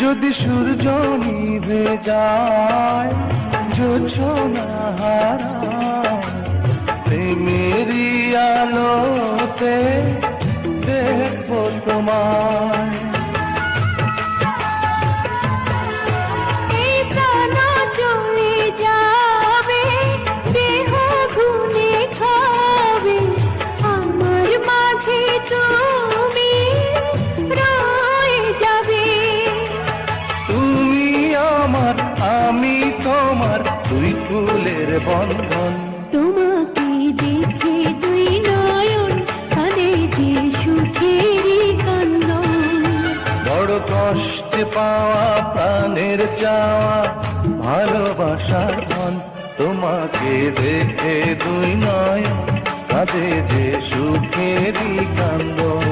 যদি সূর্য নিভে যায় জোছনা হারায়, প্রেমেরই আলোতে দেখবো তোমায়। এই প্রাণ চলে যাবে, দেহ ঘুনে খাবে, আমার মাঝে তুমি রয়ে যাবে। তুমি আমার আমি তোমার, দুই ফুলের বন্ধন। তোমাকে দেখে দুই নয়ন কাঁদে যে সুখেরই কান্দন। বড় কষ্টে পাওয়া প্রাণের চাওয়া ভালোবাসার ধন, তোমাকে দেখে দুই নয়ন কাঁদে যে সুখেরই কান্দন।